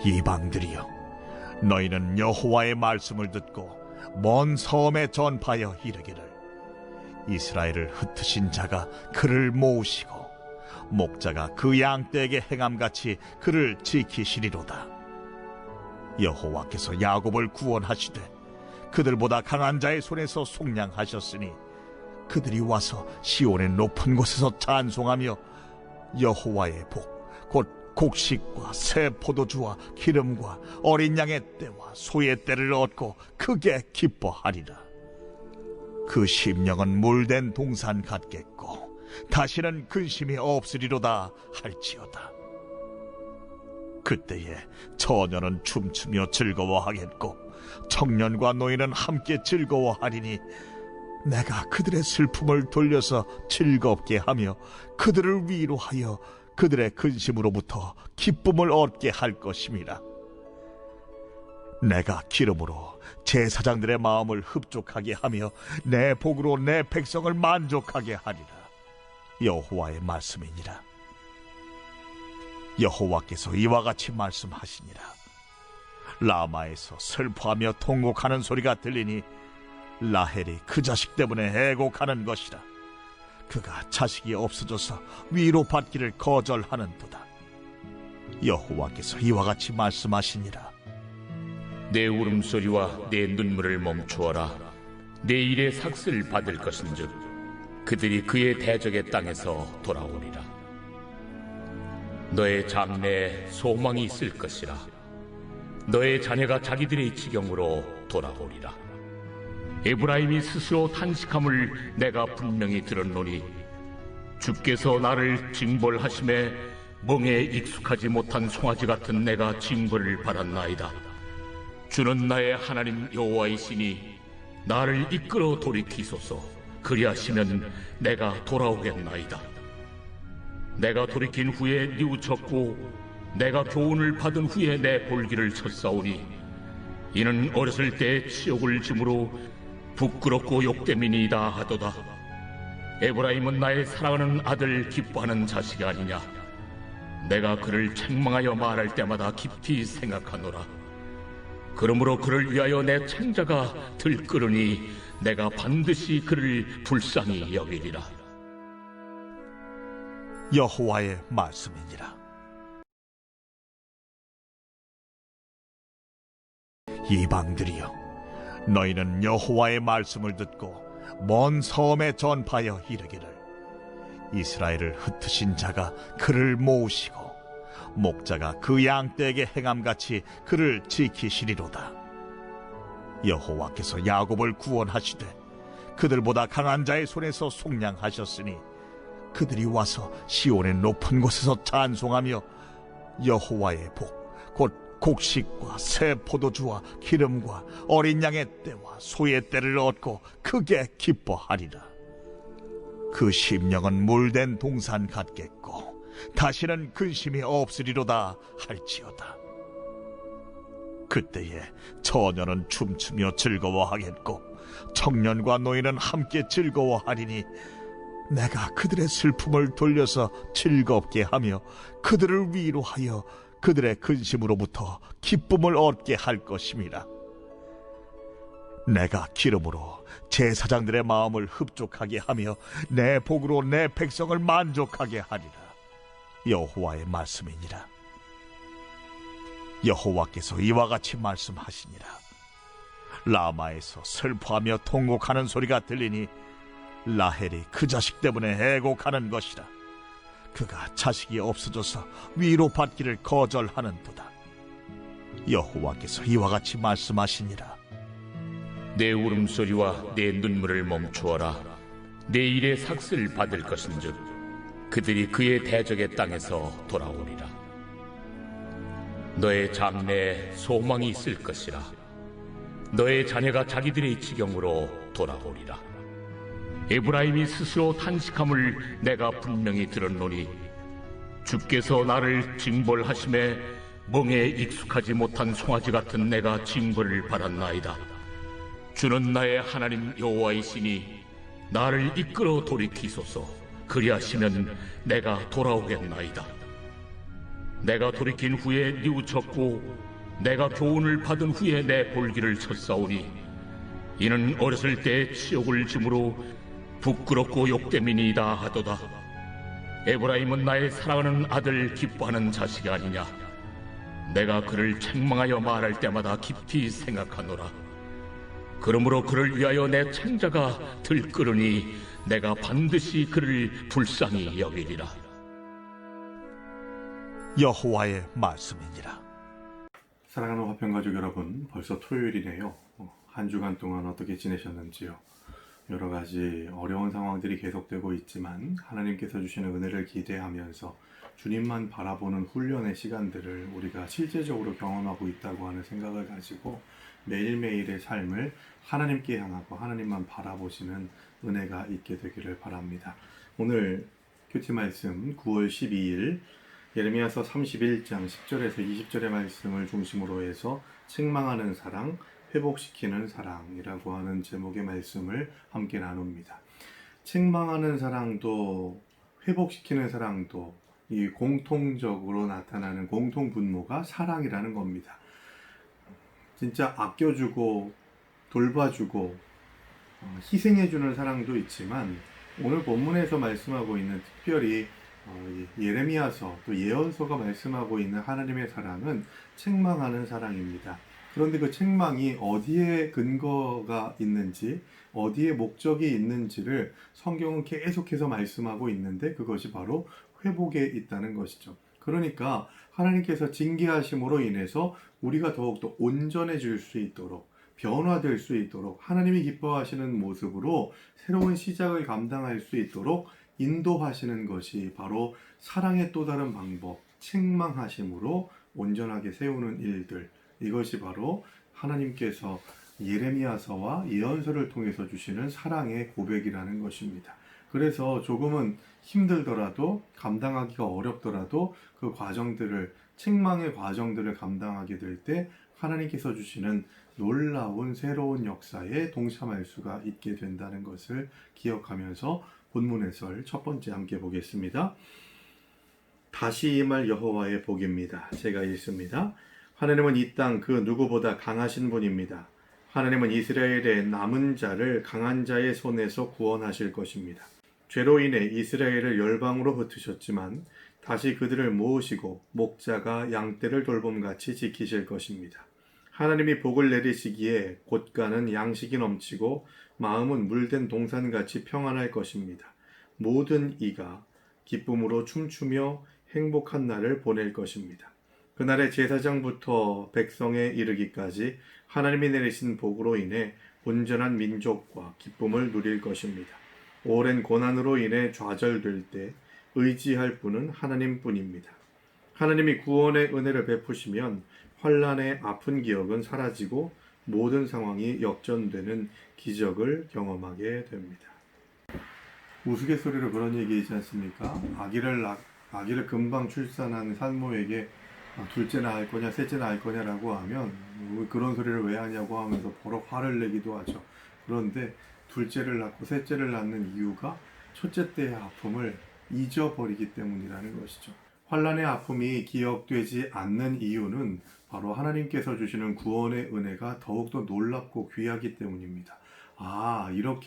이방들이여, 너희는 여호와의 말씀을 듣고 먼 섬에 전파하여 이르기를, 이스라엘을 흩으신 자가 그를 모으시고 목자가 그 양떼에게 행함같이 그를 지키시리로다. 여호와께서 야곱을 구원하시되 그들보다 강한 자의 손에서 속량하셨으니 그들이 와서 시온의 높은 곳에서 찬송하며 여호와의 복 곧 곡식과 새 포도주와 기름과 어린 양의 떼와 소의 떼를 얻고 크게 기뻐하리라. 그 심령은 물된 동산 같겠고 다시는 근심이 없으리로다 할지어다. 그때에 처녀는 춤추며 즐거워하겠고 청년과 노인은 함께 즐거워하리니 내가 그들의 슬픔을 돌려서 즐겁게 하며 그들을 위로하여 그들의 근심으로부터 기쁨을 얻게 할 것임이라. 내가 기름으로 제사장들의 마음을 흡족하게 하며 내 복으로 내 백성을 만족하게 하리라. 여호와의 말씀이니라. 여호와께서 이와 같이 말씀하시니라. 라마에서 슬퍼하며 통곡하는 소리가 들리니 라헬이 그 자식 때문에 애곡하는 것이라. 그가 자식이 없어져서 위로받기를 거절하는도다. 여호와께서 이와 같이 말씀하시니라. 내 울음소리와 내 눈물을 멈추어라. 내 일의 삭슬 받을 것인즉 그들이 그의 대적의 땅에서 돌아오리라. 너의 장래에 소망이 있을 것이라. 너의 자녀가 자기들의 지경으로 돌아오리라. 에브라임이 스스로 탄식함을 내가 분명히 들었노니 주께서 나를 징벌하심에 멍에 익숙하지 못한 송아지 같은 내가 징벌을 받았나이다. 주는 나의 하나님 여호와이시니 나를 이끌어 돌이키소서. 그리하시면 내가 돌아오겠나이다. 내가 돌이킨 후에 뉘우쳤고 내가 교훈을 받은 후에 내 골기를 쳤사오니 이는 어렸을 때 치욕을 짐으로 부끄럽고 욕됨이니이다 하도다. 에브라임은 나의 사랑하는 아들 기뻐하는 자식이 아니냐. 내가 그를 책망하여 말할 때마다 깊이 생각하노라. 그러므로 그를 위하여 내 창자가 들끓으니 내가 반드시 그를 불쌍히 여기리라. 여호와의 말씀이니라. 이방들이여, 너희는 여호와의 말씀을 듣고 먼 섬에 전파하여 이르기를, 이스라엘을 흩으신 자가 그를 모으시고 목자가 그 양떼에게 행함같이 그를 지키시리로다. 여호와께서 야곱을 구원하시되 그들보다 강한 자의 손에서 속량하셨으니 그들이 와서 시온의 높은 곳에서 찬송하며 여호와의 복 곧 곡식과 새 포도주와 기름과 어린 양의 떼와 소의 떼를 얻고 크게 기뻐하리라. 그 심령은 물된 동산 같겠고 다시는 근심이 없으리로다 할지어다. 그때에 처녀는 춤추며 즐거워하겠고 청년과 노인은 함께 즐거워하리니 내가 그들의 슬픔을 돌려서 즐겁게 하며 그들을 위로하여 그들의 근심으로부터 기쁨을 얻게 할 것임이라. 내가 기름으로 제사장들의 마음을 흡족하게 하며 내 복으로 내 백성을 만족하게 하리라. 여호와의 말씀이니라. 여호와께서 이와 같이 말씀하시니라. 라마에서 슬퍼하며 통곡하는 소리가 들리니 라헬이 그 자식 때문에 애곡하는 것이라. 그가 자식이 없어져서 위로받기를 거절하는도다. 여호와께서 이와 같이 말씀하시니라. 내 울음소리와 내 눈물을 멈추어라. 내 일의 삭슬 받을 것인즉 그들이 그의 대적의 땅에서 돌아오리라. 너의 장래에 소망이 있을 것이라. 너의 자녀가 자기들의 지경으로 돌아오리라. 에브라임이 스스로 탄식함을 내가 분명히 들었노니 주께서 나를 징벌하심에 멍에 익숙하지 못한 송아지 같은 내가 징벌을 받았나이다. 주는 나의 하나님 여호와이시니 나를 이끌어 돌이키소서. 그리하시면 내가 돌아오겠나이다. 내가 돌이킨 후에 뉘우쳤고 내가 교훈을 받은 후에 내 볼기를 쳤사오니 이는 어렸을 때 치욕을 짐으로 부끄럽고 욕됨이니이다 하도다. 에브라임은 나의 사랑하는 아들 기뻐하는 자식이 아니냐. 내가 그를 책망하여 말할 때마다 깊이 생각하노라. 그러므로 그를 위하여 내 창자가 들끓으니 내가 반드시 그를 불쌍히 여기리라. 여호와의 말씀이니라. 사랑하는 화평가족 여러분, 벌써 토요일이네요. 한 주간 동안 어떻게 지내셨는지요? 여러 가지 어려운 상황들이 계속되고 있지만 하나님께서 주시는 은혜를 기대하면서 주님만 바라보는 훈련의 시간들을 우리가 실제적으로 경험하고 있다고 하는 생각을 가지고 매일매일의 삶을 하나님께 향하고 하나님만 바라보시는 은혜가 있게 되기를 바랍니다. 오늘 큐티 말씀 9월 12일 예레미야서 31장 10절에서 20절의 말씀을 중심으로 해서 책망하는 사랑, 회복시키는 사랑이라고 하는 제목의 말씀을 함께 나눕니다. 책망하는 사랑도 회복시키는 사랑도 이 공통적으로 나타나는 공통분모가 사랑이라는 겁니다. 진짜 아껴주고 돌봐주고 희생해주는 사랑도 있지만 오늘 본문에서 말씀하고 있는 특별히 예레미야서 또 예언서가 말씀하고 있는 하나님의 사랑은 책망하는 사랑입니다. 그런데 그 책망이 어디에 근거가 있는지 어디에 목적이 있는지를 성경은 계속해서 말씀하고 있는데 그것이 바로 회복에 있다는 것이죠. 그러니까 하나님께서 징계하심으로 인해서 우리가 더욱더 온전해질 수 있도록 변화될 수 있도록 하나님이 기뻐하시는 모습으로 새로운 시작을 감당할 수 있도록 인도하시는 것이 바로 사랑의 또 다른 방법, 책망하심으로 온전하게 세우는 일들, 이것이 바로 하나님께서 예레미야서와 예언서를 통해서 주시는 사랑의 고백이라는 것입니다. 그래서 조금은 힘들더라도 감당하기가 어렵더라도 그 과정들을 책망의 과정들을 감당하게 될 때 하나님께서 주시는 놀라운 새로운 역사에 동참할 수가 있게 된다는 것을 기억하면서 본문 해설 첫 번째 함께 보겠습니다. 다시 임할 여호와의 복입니다. 제가 읽습니다. 하나님은 이 땅 그 누구보다 강하신 분입니다. 하나님은 이스라엘의 남은 자를 강한 자의 손에서 구원하실 것입니다. 죄로 인해 이스라엘을 열방으로 흩으셨지만 다시 그들을 모으시고 목자가 양떼를 돌봄같이 지키실 것입니다. 하나님이 복을 내리시기에 곳간은 양식이 넘치고 마음은 물된 동산같이 평안할 것입니다. 모든 이가 기쁨으로 춤추며 행복한 날을 보낼 것입니다. 그날의 제사장부터 백성에 이르기까지 하나님이 내리신 복으로 인해 온전한 민족과 기쁨을 누릴 것입니다. 오랜 고난으로 인해 좌절될 때 의지할 분은 하나님뿐입니다. 하나님이 구원의 은혜를 베푸시면 환난의 아픈 기억은 사라지고 모든 상황이 역전되는 기적을 경험하게 됩니다. 우스갯소리로 그런 얘기이지 않습니까? 아기를 금방 출산한 산모에게 둘째 낳을 거냐 셋째 낳을 거냐라고 하면 그런 소리를 왜 하냐고 하면서 버럭 화를 내기도 하죠. 그런데 둘째를 낳고 셋째를 낳는 이유가 첫째 때의 아픔을 잊어버리기 때문이라는 것이죠. 환난의 아픔이 기억되지 않는 이유는 바로 하나님께서 주시는 구원의 은혜가 더욱더 놀랍고 귀하기 때문입니다. 이런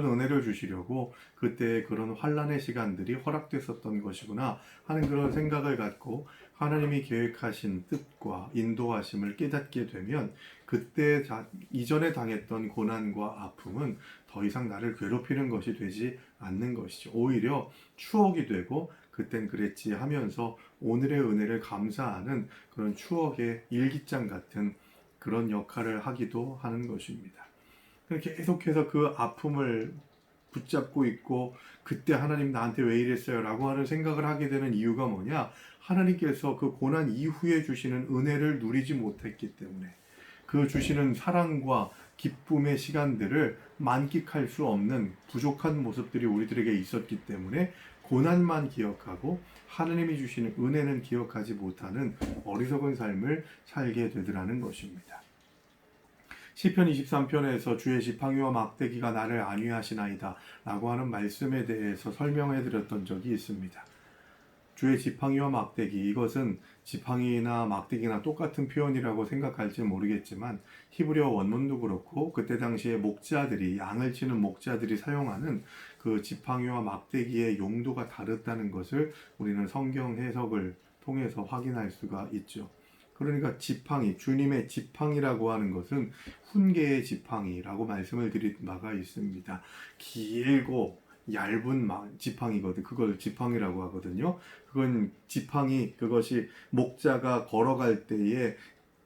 은혜를 주시려고 그때 그런 환난의 시간들이 허락됐었던 것이구나 하는 그런 생각을 갖고 하나님이 계획하신 뜻과 인도하심을 깨닫게 되면 그때 이전에 당했던 고난과 아픔은 더 이상 나를 괴롭히는 것이 되지 않는 것이죠. 오히려 추억이 되고 그땐 그랬지 하면서 오늘의 은혜를 감사하는 그런 추억의 일기장 같은 그런 역할을 하기도 하는 것입니다. 계속해서 그 아픔을 붙잡고 있고 그때 하나님 나한테 왜 이랬어요? 라고 하는 생각을 하게 되는 이유가 뭐냐? 하나님께서 그 고난 이후에 주시는 은혜를 누리지 못했기 때문에 그 주시는 사랑과 기쁨의 시간들을 만끽할 수 없는 부족한 모습들이 우리들에게 있었기 때문에 고난만 기억하고 하나님이 주시는 은혜는 기억하지 못하는 어리석은 삶을 살게 되더라는 것입니다. 시편 23편에서 주의 지팡이와 막대기가 나를 안위하시나이다 라고 하는 말씀에 대해서 설명해 드렸던 적이 있습니다. 주의 지팡이와 막대기, 이것은 지팡이나 막대기나 똑같은 표현이라고 생각할지 모르겠지만 히브리어 원문도 그렇고 그때 당시에 목자들이, 양을 치는 목자들이 사용하는 그 지팡이와 막대기의 용도가 다르다는 것을 우리는 성경 해석을 통해서 확인할 수가 있죠. 그러니까 지팡이, 주님의 지팡이라고 하는 것은 훈계의 지팡이라고 말씀을 드린 바가 있습니다. 길고 얇은 지팡이거든. 그걸 지팡이라고 하거든요. 그건 지팡이, 그것이 목자가 걸어갈 때에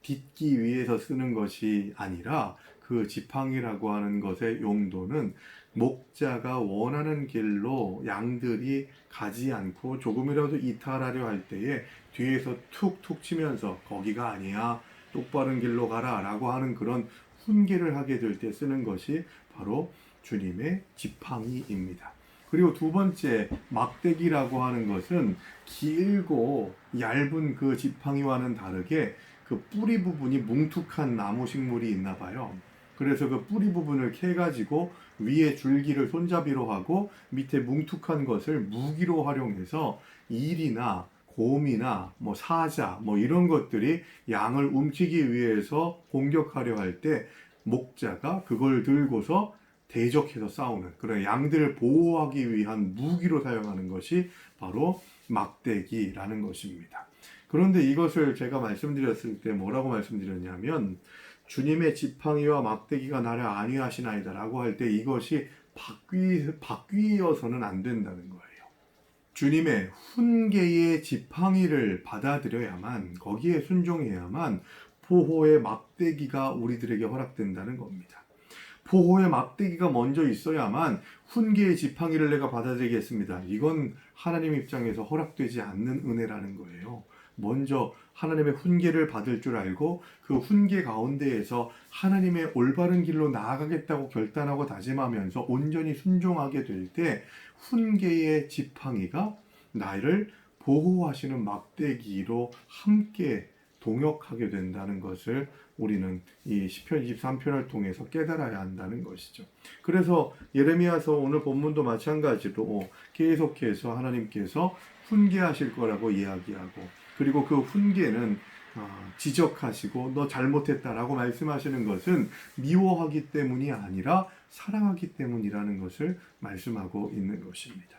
딛기 위해서 쓰는 것이 아니라 그 지팡이라고 하는 것의 용도는 목자가 원하는 길로 양들이 가지 않고 조금이라도 이탈하려 할 때에 뒤에서 툭툭 치면서 거기가 아니야, 똑바른 길로 가라 라고 하는 그런 훈계를 하게 될 때 쓰는 것이 바로 주님의 지팡이입니다. 그리고 두 번째, 막대기라고 하는 것은 길고 얇은 그 지팡이와는 다르게 그 뿌리 부분이 뭉툭한 나무 식물이 있나 봐요. 그래서 그 뿌리 부분을 캐가지고 위에 줄기를 손잡이로 하고 밑에 뭉툭한 것을 무기로 활용해서 일이나 곰이나 사자 이런 것들이 양을 움키기 위해서 공격하려 할 때 목자가 그걸 들고서 대적해서 싸우는 그런 양들을 보호하기 위한 무기로 사용하는 것이 바로 막대기라는 것입니다. 그런데 이것을 제가 말씀드렸을 때 뭐라고 말씀드렸냐면 주님의 지팡이와 막대기가 나를 안위하시나이다 라고 할 때 이것이 바뀌어서는 안 된다는 거예요. 주님의 훈계의 지팡이를 받아들여야만, 거기에 순종해야만 보호의 막대기가 우리들에게 허락된다는 겁니다. 보호의 막대기가 먼저 있어야만 훈계의 지팡이를 내가 받아들이겠습니다. 이건 하나님 입장에서 허락되지 않는 은혜라는 거예요. 먼저 하나님의 훈계를 받을 줄 알고 그 훈계 가운데에서 하나님의 올바른 길로 나아가겠다고 결단하고 다짐하면서 온전히 순종하게 될 때 훈계의 지팡이가 나를 보호하시는 막대기로 함께 동역하게 된다는 것을 우리는 이 시편 23편을 통해서 깨달아야 한다는 것이죠. 그래서 예레미야서 오늘 본문도 마찬가지로 계속해서 하나님께서 훈계하실 거라고 이야기하고, 그리고 그 훈계는 지적하시고 너 잘못했다라고 말씀하시는 것은 미워하기 때문이 아니라 사랑하기 때문이라는 것을 말씀하고 있는 것입니다.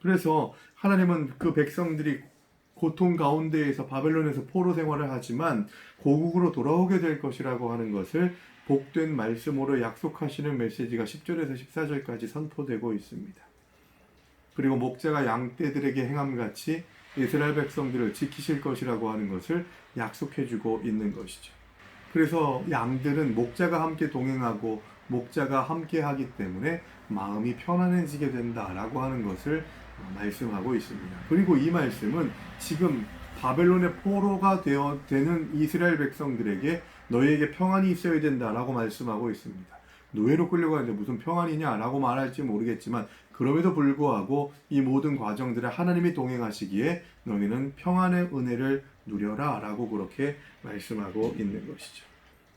그래서 하나님은 그 백성들이 고통 가운데에서 바벨론에서 포로 생활을 하지만 고국으로 돌아오게 될 것이라고 하는 것을 복된 말씀으로 약속하시는 메시지가 10절에서 14절까지 선포되고 있습니다. 그리고 목자가 양떼들에게 행함같이 이스라엘 백성들을 지키실 것이라고 하는 것을 약속해주고 있는 것이죠. 그래서 양들은 목자가 함께 동행하고 목자가 함께 하기 때문에 마음이 편안해지게 된다라고 하는 것을 말씀하고 있습니다. 그리고 이 말씀은 지금 바벨론의 포로가 되는 이스라엘 백성들에게 너희에게 평안이 있어야 된다라고 말씀하고 있습니다. 노예로 끌려가는데 무슨 평안이냐라고 말할지 모르겠지만 그럼에도 불구하고 이 모든 과정들에 하나님이 동행하시기에 너희는 평안의 은혜를 누려라 라고 그렇게 말씀하고 있는 것이죠.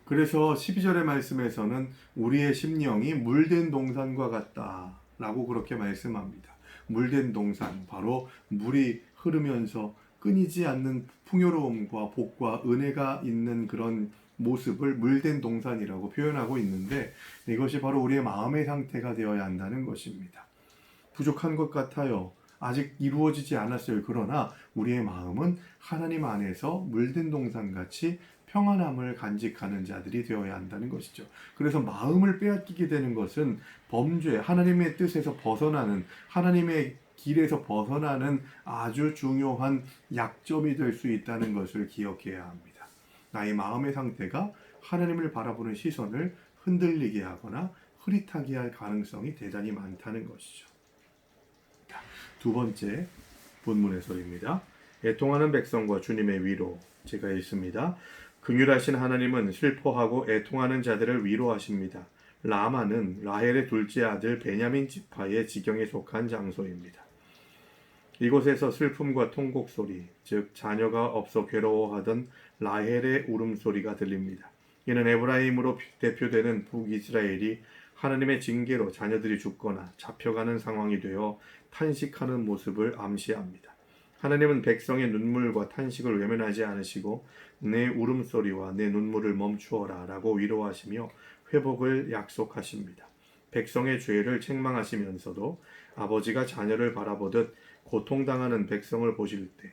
그래서 12절의 말씀에서는 우리의 심령이 물된 동산과 같다 라고 그렇게 말씀합니다. 물된 동산, 바로 물이 흐르면서 끊이지 않는 풍요로움과 복과 은혜가 있는 그런 모습을 물된 동산이라고 표현하고 있는데, 이것이 바로 우리의 마음의 상태가 되어야 한다는 것입니다. 부족한 것 같아요. 아직 이루어지지 않았어요. 그러나 우리의 마음은 하나님 안에서 물된 동산같이 평안함을 간직하는 자들이 되어야 한다는 것이죠. 그래서 마음을 빼앗기게 되는 것은 범죄, 하나님의 뜻에서 벗어나는, 하나님의 길에서 벗어나는 아주 중요한 약점이 될 수 있다는 것을 기억해야 합니다. 나의 마음의 상태가 하나님을 바라보는 시선을 흔들리게 하거나 흐릿하게 할 가능성이 대단히 많다는 것이죠. 두 번째 본문에서입니다. 애통하는 백성과 주님의 위로, 제가 읽습니다. 긍휼하신 하나님은 슬퍼하고 애통하는 자들을 위로하십니다. 라마는 라헬의 둘째 아들 베냐민 지파의 지경에 속한 장소입니다. 이곳에서 슬픔과 통곡 소리, 즉 자녀가 없어 괴로워하던 라헬의 울음소리가 들립니다. 이는 에브라임으로 대표되는 북이스라엘이 하나님의 징계로 자녀들이 죽거나 잡혀가는 상황이 되어 탄식하는 모습을 암시합니다. 하나님은 백성의 눈물과 탄식을 외면하지 않으시고 내 울음소리와 내 눈물을 멈추어라 라고 위로하시며 회복을 약속하십니다. 백성의 죄를 책망하시면서도 아버지가 자녀를 바라보듯 고통당하는 백성을 보실 때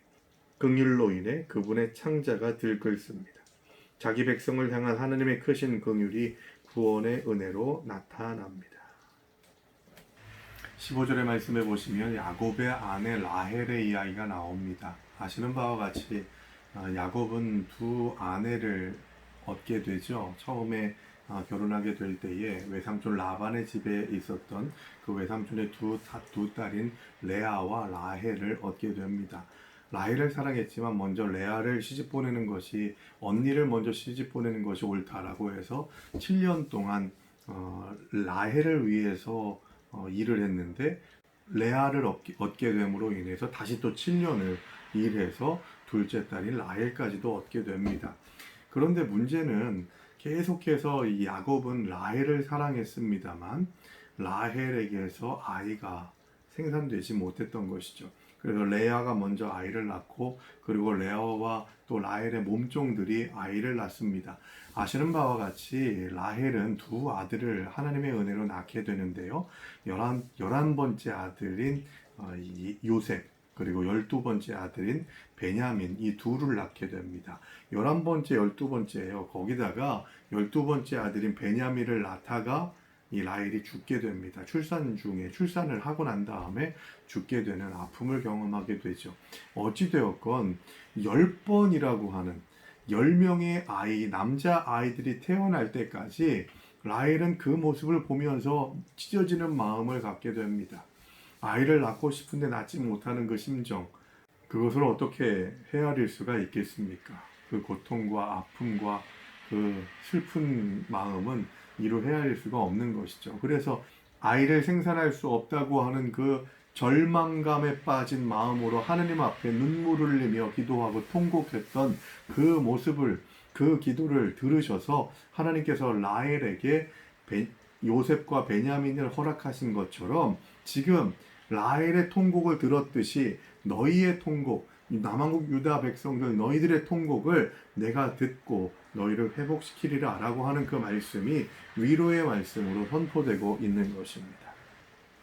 긍휼로 인해 그분의 창자가 들끓습니다. 자기 백성을 향한 하나님의 크신 긍휼이 구원의 은혜로 나타납니다. 15절의 말씀에 보시면 야곱의 아내 라헬의 이야기가 나옵니다. 아시는 바와 같이 야곱은 두 아내를 얻게 되죠. 처음에 결혼하게 될 때에 외삼촌 라반의 집에 있었던 그 외삼촌의 두 딸인 레아와 라헬을 얻게 됩니다. 라헬을 사랑했지만 먼저 레아를 시집 보내는 것이, 언니를 먼저 시집 보내는 것이 옳다라고 해서 7년 동안 라헬을 위해서 일을 했는데 레아를 얻게 됨으로 인해서 다시 또 7년을 일해서 둘째 딸인 라헬까지도 얻게 됩니다. 그런데 문제는 계속해서 이 야곱은 라헬을 사랑했습니다만 라헬에게서 아이가 생산되지 못했던 것이죠. 그래서 레아가 먼저 아이를 낳고 그리고 레아와 또 라헬의 몸종들이 아이를 낳습니다. 아시는 바와 같이 라헬은 두 아들을 하나님의 은혜로 낳게 되는데요. 11번째 아들인 요셉 그리고 12번째 아들인 베냐민, 이 둘을 낳게 됩니다. 11번째, 12번째예요. 거기다가 12번째 아들인 베냐민을 낳다가 이 라헬이 죽게 됩니다. 출산을 하고 난 다음에 죽게 되는 아픔을 경험하게 되죠. 어찌되었건 10번이라고 하는 10명의 남자 아이들이 태어날 때까지 라헬은 그 모습을 보면서 찢어지는 마음을 갖게 됩니다. 아이를 낳고 싶은데 낳지 못하는 그 심정, 그것을 어떻게 헤아릴 수가 있겠습니까? 그 고통과 아픔과 그 슬픈 마음은 이루 헤아릴 수가 없는 것이죠. 그래서 아이를 생산할 수 없다고 하는 그 절망감에 빠진 마음으로 하느님 앞에 눈물을 흘리며 기도하고 통곡했던 그 모습을, 그 기도를 들으셔서 하나님께서 라헬에게 요셉과 베냐민을 허락하신 것처럼 지금 라헬의 통곡을 들었듯이 너희의 통곡, 남한국 유다 백성들 너희들의 통곡을 내가 듣고 너희를 회복시키리라 라고 하는 그 말씀이 위로의 말씀으로 선포되고 있는 것입니다.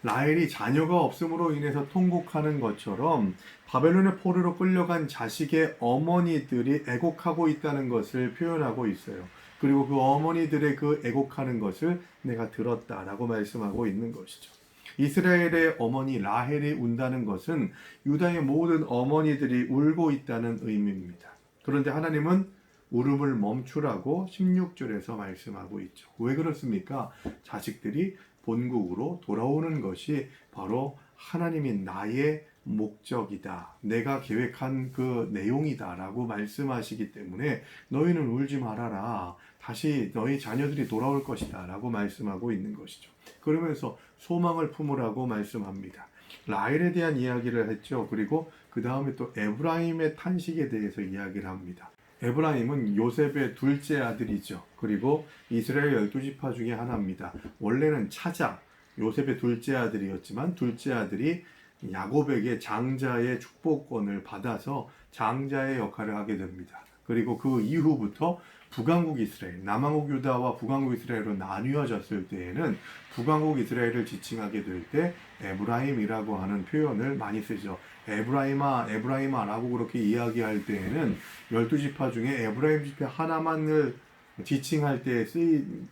라헬이 자녀가 없음으로 인해서 통곡하는 것처럼 바벨론의 포로로 끌려간 자식의 어머니들이 애곡하고 있다는 것을 표현하고 있어요. 그리고 그 어머니들의 그 애곡하는 것을 내가 들었다라고 말씀하고 있는 것이죠. 이스라엘의 어머니 라헬이 운다는 것은 유다의 모든 어머니들이 울고 있다는 의미입니다. 그런데 하나님은 울음을 멈추라고 16절에서 말씀하고 있죠. 왜 그렇습니까? 자식들이 본국으로 돌아오는 것이 바로 하나님이 나의 목적이다. 내가 계획한 그 내용이다 라고 말씀하시기 때문에 너희는 울지 말아라. 다시 너희 자녀들이 돌아올 것이다 라고 말씀하고 있는 것이죠. 그러면서 소망을 품으라고 말씀합니다. 라헬에 대한 이야기를 했죠. 그리고 그 다음에 또 에브라임의 탄식에 대해서 이야기를 합니다. 에브라임은 요셉의 둘째 아들이죠. 그리고 이스라엘 12지파 중에 하나입니다. 원래는 차자, 요셉의 둘째 아들이었지만 둘째 아들이 야곱에게 장자의 축복권을 받아서 장자의 역할을 하게 됩니다. 그리고 그 이후부터 북왕국 이스라엘, 남왕국 유다와 북왕국 이스라엘로 나뉘어졌을 때에는 북왕국 이스라엘을 지칭하게 될 때 에브라임이라고 하는 표현을 많이 쓰죠. 에브라임아, 에브라임아 라고 그렇게 이야기할 때에는 12지파 중에 에브라임 지파 하나만을 지칭할 때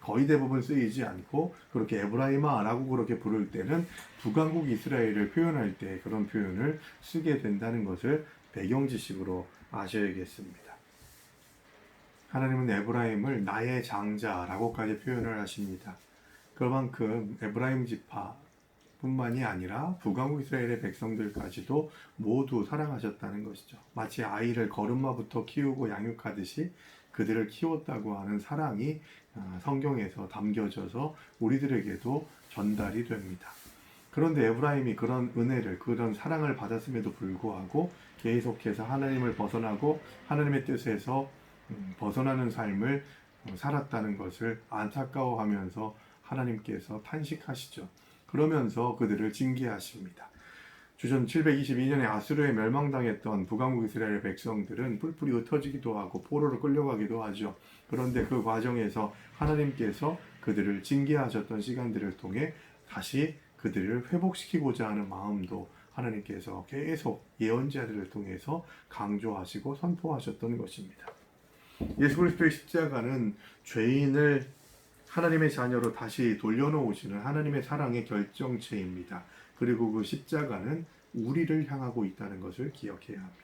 거의 대부분 쓰이지 않고 그렇게 에브라임아 라고 그렇게 부를 때는 북왕국 이스라엘을 표현할 때 그런 표현을 쓰게 된다는 것을 배경 지식으로 아셔야겠습니다. 하나님은 에브라임을 나의 장자라고까지 표현을 하십니다. 그만큼 에브라임 지파 뿐만이 아니라 북왕국 이스라엘의 백성들까지도 모두 사랑하셨다는 것이죠. 마치 아이를 걸음마부터 키우고 양육하듯이 그들을 키웠다고 하는 사랑이 성경에서 담겨져서 우리들에게도 전달이 됩니다. 그런데 에브라임이 그런 은혜를, 그런 사랑을 받았음에도 불구하고 계속해서 하나님을 벗어나고 하나님의 뜻에서 벗어나는 삶을 살았다는 것을 안타까워하면서 하나님께서 탄식하시죠. 그러면서 그들을 징계하십니다. 주전 722년에 아수르에 멸망당했던 북왕국 이스라엘 백성들은 뿔뿔이 흩어지기도 하고 포로로 끌려가기도 하죠. 그런데 그 과정에서 하나님께서 그들을 징계하셨던 시간들을 통해 다시 그들을 회복시키고자 하는 마음도 하나님께서 계속 예언자들을 통해서 강조하시고 선포하셨던 것입니다. 예수 그리스도의 십자가는 죄인을 하나님의 자녀로 다시 돌려놓으시는 하나님의 사랑의 결정체입니다. 그리고 그 십자가는 우리를 향하고 있다는 것을 기억해야 합니다.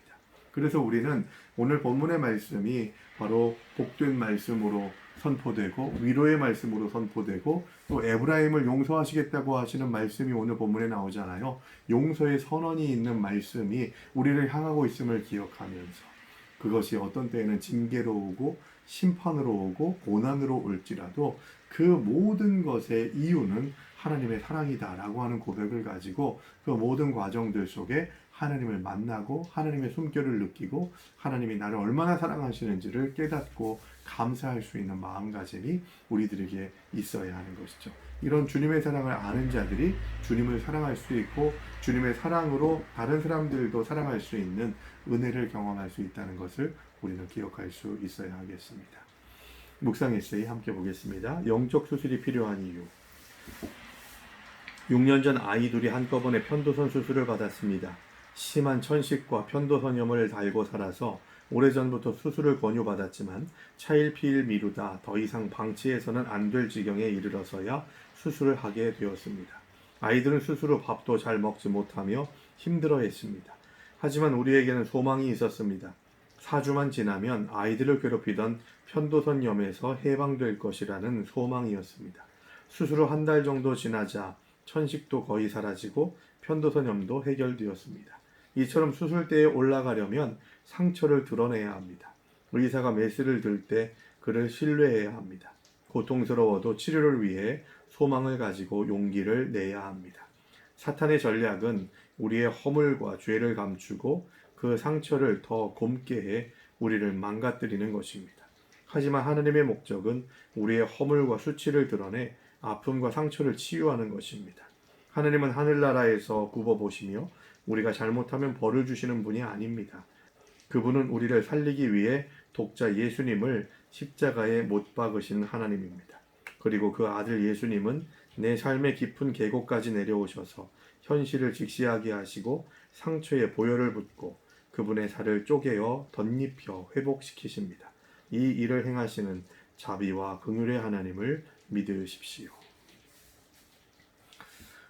그래서 우리는 오늘 본문의 말씀이 바로 복된 말씀으로 선포되고 위로의 말씀으로 선포되고 또 에브라임을 용서하시겠다고 하시는 말씀이 오늘 본문에 나오잖아요. 용서의 선언이 있는 말씀이 우리를 향하고 있음을 기억하면서 그것이 어떤 때에는 징계로 오고 심판으로 오고 고난으로 올지라도 그 모든 것의 이유는 하나님의 사랑이다라고 하는 고백을 가지고 그 모든 과정들 속에 하나님을 만나고 하나님의 숨결을 느끼고 하나님이 나를 얼마나 사랑하시는지를 깨닫고 감사할 수 있는 마음가짐이 우리들에게 있어야 하는 것이죠. 이런 주님의 사랑을 아는 자들이 주님을 사랑할 수 있고 주님의 사랑으로 다른 사람들도 사랑할 수 있는 은혜를 경험할 수 있다는 것을 우리는 기억할 수 있어야 하겠습니다. 묵상 에세이 함께 보겠습니다. 영적 수술이 필요한 이유. 6년 전 아이 둘이 한꺼번에 편도선 수술을 받았습니다. 심한 천식과 편도선염을 달고 살아서 오래전부터 수술을 권유받았지만 차일피일 미루다 더 이상 방치해서는 안 될 지경에 이르러서야 수술을 하게 되었습니다. 아이들은 수술 후 밥도 잘 먹지 못하며 힘들어했습니다. 하지만 우리에게는 소망이 있었습니다. 4주만 지나면 아이들을 괴롭히던 편도선염에서 해방될 것이라는 소망이었습니다. 수술 후 한 달 정도 지나자 천식도 거의 사라지고 편도선염도 해결되었습니다. 이처럼 수술대에 올라가려면 상처를 드러내야 합니다. 의사가 메스를 들 때 그를 신뢰해야 합니다. 고통스러워도 치료를 위해 소망을 가지고 용기를 내야 합니다. 사탄의 전략은 우리의 허물과 죄를 감추고 그 상처를 더 곪게 해 우리를 망가뜨리는 것입니다. 하지만 하나님의 목적은 우리의 허물과 수치를 드러내 아픔과 상처를 치유하는 것입니다. 하나님은 하늘나라에서 굽어보시며 우리가 잘못하면 벌을 주시는 분이 아닙니다. 그분은 우리를 살리기 위해 독자 예수님을 십자가에 못 박으신 하나님입니다. 그리고 그 아들 예수님은 내 삶의 깊은 계곡까지 내려오셔서 현실을 직시하게 하시고 상처에 보혈을 붓고 그분의 살을 쪼개어 덧입혀 회복시키십니다. 이 일을 행하시는 자비와 긍휼의 하나님을 믿으십시오.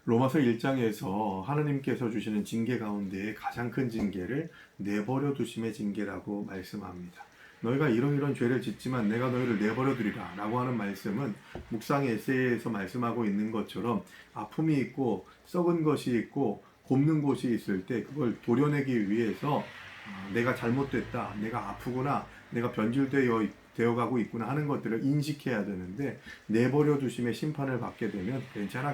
로마서 1장에서 하나님께서 주시는 징계 가운데 가장 큰 징계를 내버려 두심의 징계라고 말씀합니다. 너희가 이런 죄를 짓지만 내가 너희를 내버려 두리라 라고 하는 말씀은 묵상의 에세이에서 말씀하고 있는 것처럼 아픔이 있고 썩은 것이 있고 곱는 곳이 있을 때 그걸 도려내기 위해서 내가 잘못됐다, 내가 아프구나, 내가 변질되어 가고 있구나 하는 것들을 인식해야 되는데 내버려 두심의 심판을 받게 되면 괜찮아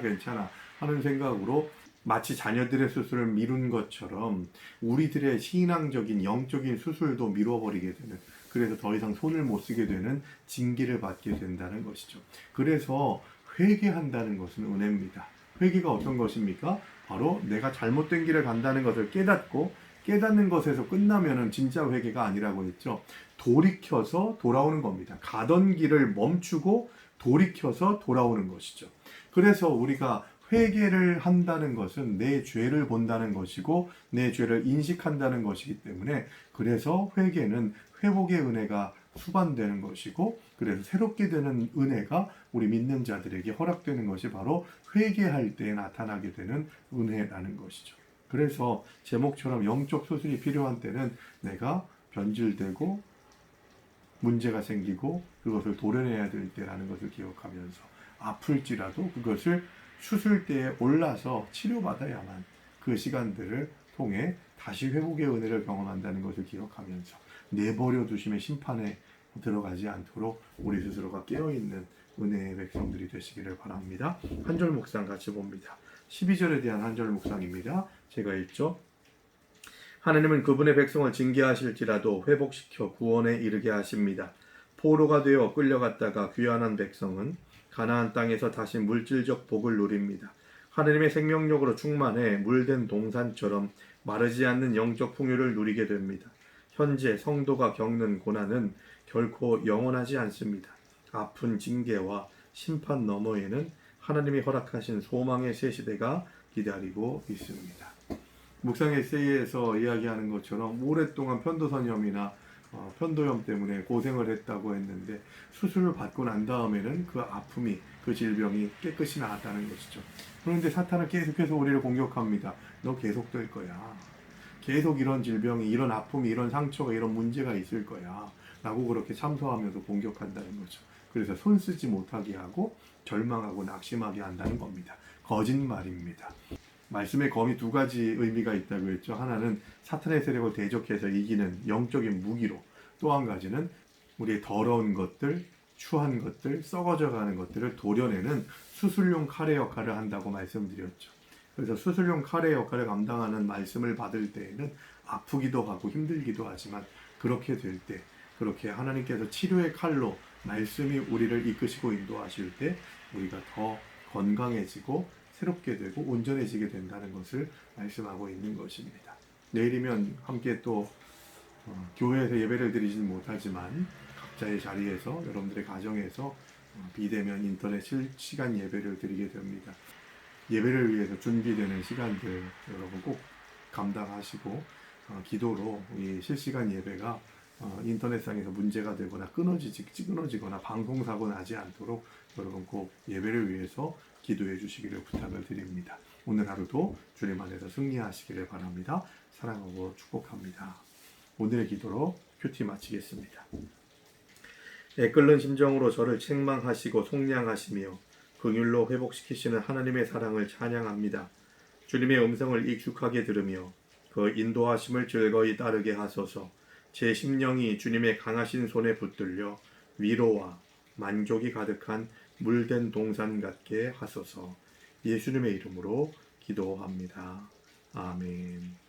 하는 생각으로 마치 자녀들의 수술을 미룬 것처럼 우리들의 신앙적인 영적인 수술도 미뤄버리게 되는, 그래서 더 이상 손을 못 쓰게 되는 징계를 받게 된다는 것이죠. 그래서 회개한다는 것은 은혜입니다. 회개가 어떤 것입니까? 바로 내가 잘못된 길을 간다는 것을 깨닫고 깨닫는 것에서 끝나면은 진짜 회개가 아니라고 했죠. 돌이켜서 돌아오는 겁니다. 가던 길을 멈추고 돌이켜서 돌아오는 것이죠. 그래서 우리가 회개를 한다는 것은 내 죄를 본다는 것이고 내 죄를 인식한다는 것이기 때문에 그래서 회개는 회복의 은혜가 수반되는 것이고 그래서 새롭게 되는 은혜가 우리 믿는 자들에게 허락되는 것이 바로 회개할 때 나타나게 되는 은혜라는 것이죠. 그래서 제목처럼 영적 수술이 필요한 때는 내가 변질되고 문제가 생기고 그것을 도려내야 될 때라는 것을 기억하면서 아플지라도 그것을 수술대에 올라서 치료받아야만 그 시간들을 통해 다시 회복의 은혜를 경험한다는 것을 기억하면서 내버려 두심의 심판에 들어가지 않도록 우리 스스로가 깨어있는 은혜의 백성들이 되시기를 바랍니다. 한 절 묵상 같이 봅니다. 12절에 대한 한 절 묵상입니다. 제가 읽죠. 하나님은 그분의 백성을 징계하실지라도 회복시켜 구원에 이르게 하십니다. 포로가 되어 끌려갔다가 귀환한 백성은 가나안 땅에서 다시 물질적 복을 누립니다. 하나님의 생명력으로 충만해 물된 동산처럼 마르지 않는 영적 풍요를 누리게 됩니다. 현재 성도가 겪는 고난은 결코 영원하지 않습니다. 아픈 징계와 심판 너머에는 하나님이 허락하신 소망의 새 시대가 기다리고 있습니다. 묵상 에세이에서 이야기하는 것처럼 오랫동안 편도선염이나 편도염 때문에 고생을 했다고 했는데 수술을 받고 난 다음에는 그 아픔이, 그 질병이 깨끗이 나았다는 것이죠. 그런데 사탄은 계속해서 우리를 공격합니다. 너 계속 될 거야. 계속 이런 질병이, 이런 아픔이, 이런 상처가, 이런 문제가 있을 거야. 라고 그렇게 참소하면서 공격한다는 거죠. 그래서 손 쓰지 못하게 하고 절망하고 낙심하게 한다는 겁니다. 거짓말입니다. 말씀의 검이 두 가지 의미가 있다고 했죠. 하나는 사탄의 세력을 대적해서 이기는 영적인 무기로, 또 한 가지는 우리의 더러운 것들, 추한 것들, 썩어져 가는 것들을 도려내는 수술용 칼의 역할을 한다고 말씀드렸죠. 그래서 수술용 칼의 역할을 감당하는 말씀을 받을 때에는 아프기도 하고 힘들기도 하지만, 그렇게 될 때, 그렇게 하나님께서 치료의 칼로 말씀이 우리를 이끄시고 인도하실 때 우리가 더 건강해지고 새롭게 되고 온전해지게 된다는 것을 말씀하고 있는 것입니다. 내일이면 함께 또 교회에서 예배를 드리지는 못하지만 각자의 자리에서, 여러분들의 가정에서 비대면 인터넷 실시간 예배를 드리게 됩니다. 예배를 위해서 준비되는 시간들 여러분 꼭 감당하시고 기도로 이 실시간 예배가 인터넷상에서 문제가 되거나 끊어지거나 방송사고 나지 않도록 여러분 꼭 예배를 위해서 기도해 주시기를 부탁을 드립니다. 오늘 하루도 주님 안에서 승리하시기를 바랍니다. 사랑하고 축복합니다. 오늘의 기도로 큐티 마치겠습니다. 애끓는 심정으로 저를 책망하시고 속량하시며 긍휼로 회복시키시는 하나님의 사랑을 찬양합니다. 주님의 음성을 익숙하게 들으며 그 인도하심을 즐거이 따르게 하소서. 제 심령이 주님의 강하신 손에 붙들려 위로와 만족이 가득한 물된 동산 같게 하소서. 예수님의 이름으로 기도합니다. 아멘.